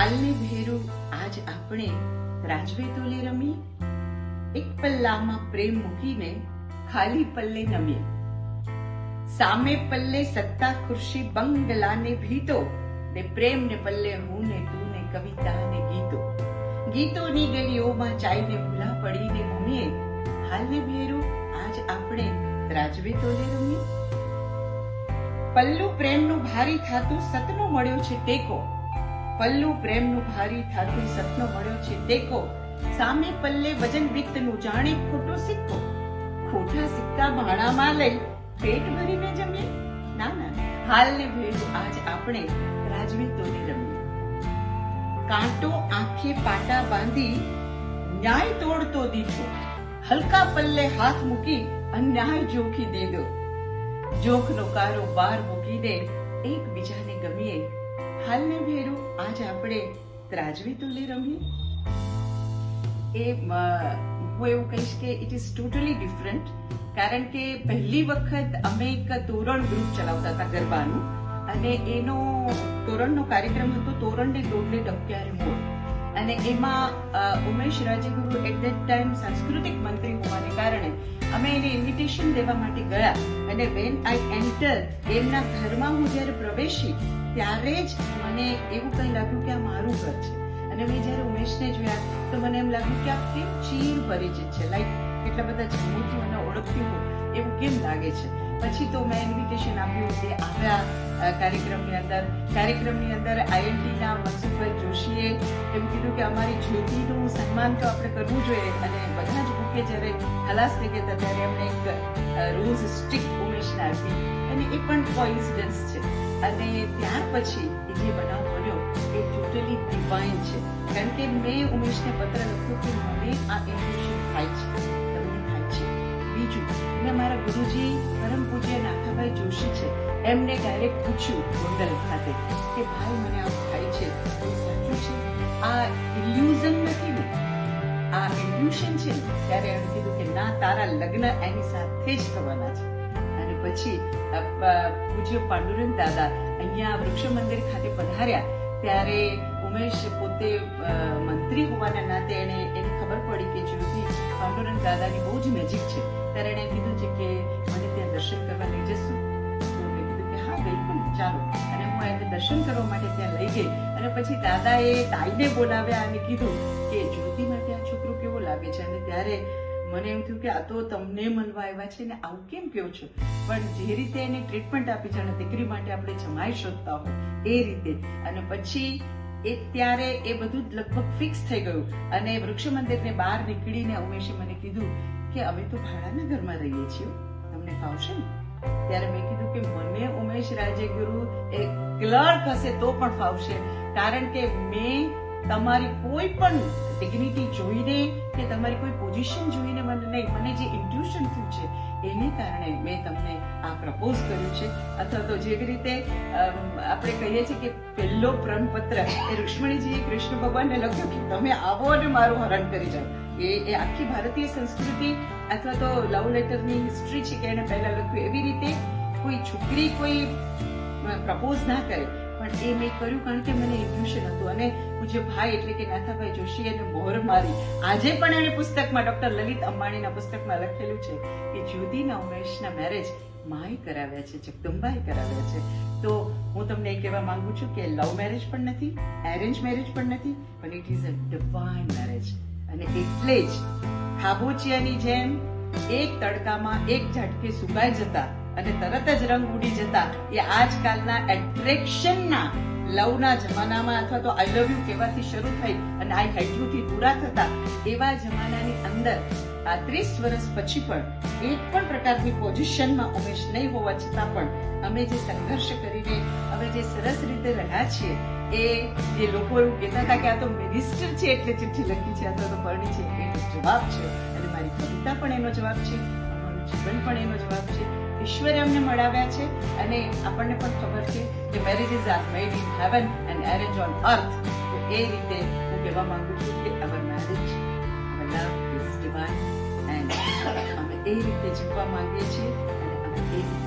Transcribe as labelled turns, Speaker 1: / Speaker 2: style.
Speaker 1: હાલને ભેરું આજ આપણે રાજવે તોલે રમીએ, એક પલ્લામાં પ્રેમ મૂકીને ખાલી પલ્લે નમીએ. સામે પલ્લે સત્તા ખુરશી બંગલાને ભીતો, ને પ્રેમ ને પલ્લે હું ને તું ને કવિતા ને ગીતો. ગીતોની ગલીઓમાં ચાઈને ભૂલા પડીને ઘૂમીએ, હાલને ભેરું આજ આપણે રાજવે તોલે રમીએ. પલ્લુ પ્રેમનું ભારી થાતું સતનો મળ્યો છે ટેકો, પલ્લુ પ્રેમનું ભારી થાતું સતનો મળ્યો છે ટેકો. સામે પલ્લે વજન વિકતનું જાણે ખોટો સિક્કો, ખોટા સિક્કા ભાણામાં લઈ પેટ ભરીને જમીએ. ના ના, હાલને ભેરું આજ આપણે રાજવે તોલે રમીએ. કાંટો આંખે પાટા બાંધી ન્યાય તોડતો દીઠો, હલકા પલ્લે હાથ મૂકી અન્યાય જોખી દેદો. જોખનો કારોબાર મૂકીને એકબીજાને ગમીએ, હાલને ભેરું આજ આપણે રાજવે તોલે રમીએ. હું એવું કહીશ કે ઇટ ઇઝ ટોટલી ડિફરન્ટ, કારણ કે પહેલી વખત અમે એક તોરણ ગ્રુપ ચલાવતા હતા ગરબાનું, અને એનો તોરણનો કાર્યક્રમ હતો તોરણને ડોડલે ટપક્યારે મોર, અને એમાં ઉમેશ રાજગુરુ એટ ધેટ ટાઈમ સાંસ્કૃતિક મંત્રી હોવાને કારણે અમે એને ઇન્વિટેશન દેવા માટે ગયા, અને વેન આઈ એન્ટર એમના ઘરમાં હું જ્યારે પ્રવેશી ત્યારે જ મને એવું કંઈ લાગ્યું કે આ મારું ઘર છે. અને મેં જ્યારે ઉમેશને જોયા તો મને એમ લાગ્યું કે આ કેમ ચીર પરિચિત છે, લાઈક કેટલા બધા જન્મોથી મને ઓળખતી હોય એવું કેમ લાગે છે. પછી તો મેં ઇન્વિટેશન આપ્યું કે આવ્યા કાર્યક્રમની અંદર આઈએનટીના મનસુખભાઈ જોશીએ એમ કીધું કે અમારી જ્યોતિનું સન્માન તો આપણે કરવું જોઈએ, અને બધા જ બુકે જ્યારે ખલાસ થઈ ગયા ત્યારે એમણે એક રોઝ સ્ટિક ઉમેશને આપી, અને એ પણ કોઇન્સિડન્સ છે. અને ત્યાર પછી એ જે બનાવ બન્યો એ ટોટલી ડિવાઇન છે, કારણ કે મેં ઉમેશને પત્ર લખ્યો કે મને આ ઇન્ટ્યુશન થાય છે, તમને થાય છે. બીજું, મેં મારા ગુરુજી પરમ પૂજ્ય નાથાભાઈ જોશી છે એમને ડાયરેક્ટ પૂછ્યું ગોંડલ ખાતે કે ભાઈ મને આવું થાય છે, એ સાચું છે, આ ઇલ્યુઝન નથી ને, આ ઇલ્યુશન છે. ત્યારે એમણે કીધું કે ના, તારા લગ્ન એની સાથે જ થવાના છે. અને પછી પૂજ્ય પાંડુરંગ દાદા અહીંયા વૃક્ષ મંદિર ખાતે પધાર્યા ત્યારે ઉમેશ પોતે મંત્રી હોવાના નાતે એને ખબર પડી કે જ્યોતિ પાંડુરંગ દાદાની બહુ જ નજીક છે, ત્યારે એણે કીધું છે કે મને ત્યાં દર્શન કરવા લઈ જશું. તો મેં કીધું કે હા બિલકુલ ચાલો, અને હું એને દર્શન કરવા માટે ત્યાં લઈ ગઈ. અને પછી દાદાએ તાઈને બોલાવ્યા અને કીધું કે જ્યોતિ માટે આ છોકરો કેવો લાગે છે. અને ત્યારે મને એમ થયું કે આ તો તમને મળવા આવ્યા છે ને આવું કેમ કહો છો, પણ જે રીતે એને ટ્રીટમેન્ટ આપી છે અને દીકરી માટે આપણે જમાઈ શોધતા હોય એ રીતે. અને પછી ત્યારે એ બધું લગભગ ફિક્સ થઈ ગયું, અને વૃક્ષ મંદિરને બહાર નીકળીને ઉમેશે મને કીધું કે અમે તો ભાડાના ઘરમાં રહીએ છીએ, તમને ફાવશે ને? ત્યારે મેં કીધું કે મને ઉમેશ રાજગુરુ એ ક્લર્ક હશે તો પણ ફાવશે, કારણ કે મેં તમારી કોઈ પણ ડિગ્નિટી જોઈને કે તમારી કોઈ પોઝિશન જોઈને મને નહીં, મને જે ઇન્ટ્યુશન થયું છે એને કારણે મેં તમને આ પ્રપોઝ કર્યું છે. અથવા તો જેવી રીતે આપણે કહીએ છીએ કે પહેલો પ્રણપત્ર એ રુક્ષ્મણીજીએ કૃષ્ણ ભગવાનને લખ્યો કે તમે આવો અને મારું હરણ કરી જાઓ. એ આખી ભારતીય સંસ્કૃતિ અથવા તો લવ લેટરની હિસ્ટ્રી છે કે એને પહેલા લખ્યું. એવી રીતે કોઈ છોકરી કોઈ પ્રપોઝ ના કરે, પણ એ મેં કર્યું કારણ કે મને ઇન્ટ્યુશન હતું. અને પૂજ્ય ભાઈ એટલે કે નાથાભાઈ જોશી એને મોહર મારી. આજે પણ એને પુસ્તકમાં ડોક્ટર લલિત અંબાણીના પુસ્તકમાં લખેલું છે કે જ્યોતિના ઉમેશના મેરેજ માએ કરાવ્યા છે, જગદંબાએ કરાવ્યા છે. તો હું તમને એ કહેવા માંગુ છું કે લવ મેરેજ પણ નથી, એરેન્જ મેરેજ પણ નથી, પણ it is a divine marriage. અને એટલે જ ખાબોચિયાની જેમ એક તડકામાં એક ઝટકે સુકાઈ જતા અને તરત જ રંગ ઉડી જતા એ આજકાલના એટ્રેક્શનના લવના જમાનામાં અથવા તો આઈ લવ યુ કહેવાથી શરૂ થઈ અને આઈ હેટ યુ થી પૂરા થતા એવા જમાનાની અંદર આ 30 વર્ષ પછી પણ એક પણ પ્રકારની પોઝિશનમાં ઉમેશ નહીં હોવા છતાં પણ અમે જે સંઘર્ષ કરીને અમે જે સરસ રીતે રહ્યા છીએ એ જે લોકો એવું કહેતા હતા કે આ તો મિનિસ્ટર છે એટલે ચિઠ્ઠી લખી છે અથવા તો પરણી છે એનો જવાબ છે. અને મારી કવિતા પણ એનો જવાબ છે, અમારું જીવન પણ એનો જવાબ છે. ઈશ્વરે અમને મળાવ્યા છે અને આપણને પણ ખબર છે કે marriages are made in heaven and arrange on earth. તો એ રીતે હું કહેવા માંગુ છું કે our marriage, our love is divine and અમે એ રીતે જીવવા માંગીએ છીએ અને અમે એ રીતે